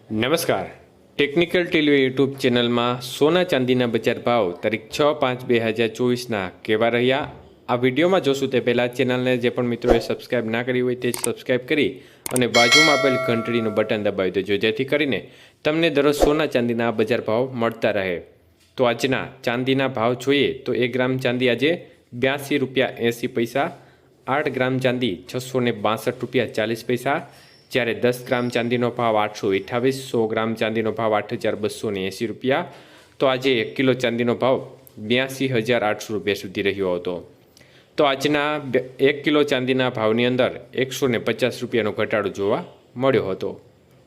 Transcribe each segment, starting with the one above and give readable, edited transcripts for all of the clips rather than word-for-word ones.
નમસ્કાર, technical TV YouTube ચેનલમાં સોના ચાંદીના બજાર ભાવ તારીખ 6/5/2024ના કેવા રહ્યા આ વિડીયોમાં જોશું તે પહેલાં ચેનલને જે પણ મિત્રોએ સબસ્ક્રાઇબ ના કરી હોય તે સબસ્ક્રાઇબ કરી અને બાજુમાં આપેલ ઘંટડીનું બટન દબાવી દેજો, જેથી કરીને તમને દરરોજ સોના ચાંદીના બજાર ભાવ મળતા રહે। તો આજના ચાંદીના ભાવ જોઈએ તો 1 ગ્રામ ચાંદી આજે ₹82.80, 8 ગ્રામ ચાંદી ₹662.40, જ્યારે 10 ગ્રામ ચાંદીનો ભાવ 828, 100 ગ્રામ ચાંદીનો ભાવ ₹8,280। તો આજે 1 કિલો ચાંદીનો ભાવ ₹82,800 સુધી રહ્યો હતો। તો આજના 1 કિલો ચાંદીના ભાવની અંદર ₹150નો ઘટાડો જોવા મળ્યો હતો।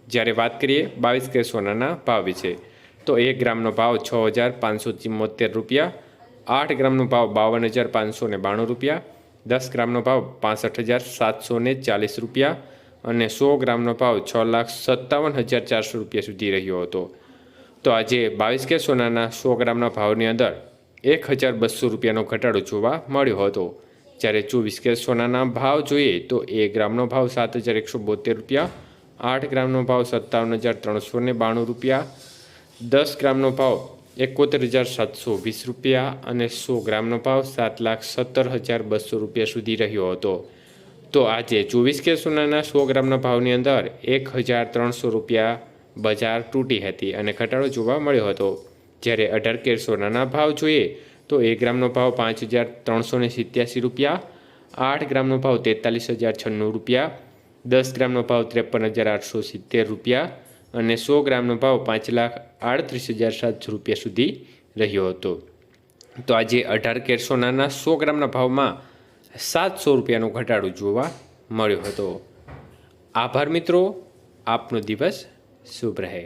જ્યારે વાત કરીએ 22 કેરેટ સોનાના ભાવ વિશે તો 1 ગ્રામનો ભાવ ₹6,574, 8 ગ્રામનો ભાવ ₹52,592, 10 ગ્રામનો ભાવ ₹65,740 અને 100 ગ્રામનો ભાવ ₹6,57,400 સુધી રહ્યો હતો। તો આજે 22 કેરેટ સોનાના 100 ગ્રામના ભાવની અંદર ₹1,200નો ઘટાડો જોવા મળ્યો હતો। જ્યારે 24 કેરેટ સોનાના ભાવ જોઈએ તો 1 ગ્રામનો ભાવ ₹7,172, 8 ગ્રામનો ભાવ ₹57,392, 10 ગ્રામનો ભાવ ₹71,720 અને 100 ગ્રામનો ભાવ ₹7,17,200 સુધી રહ્યો હતો। તો આજે 24 કેરેટ સોનાના 100 ગ્રામના ભાવની અંદર ₹1,300 બજાર તૂટી હતી અને ઘટાડો જોવા મળ્યો હતો। જ્યારે 18 કેરેટ સોનાના ભાવ જોઈએ તો 1 ગ્રામનો ભાવ ₹5,387, 8 ગ્રામનો ભાવ ₹43,096, 10 ગ્રામનો ભાવ ₹53,870 અને 100 ગ્રામનો ભાવ ₹5,38,700 સુધી રહ્યો હતો। તો આજે 18 કેરેટ સોનાના 100 ગ્રામના ભાવમાં ₹700નો ઘટાડો જોવા મળ્યો હતો। આભાર મિત્રો, આપનો દિવસ શુભ રહે।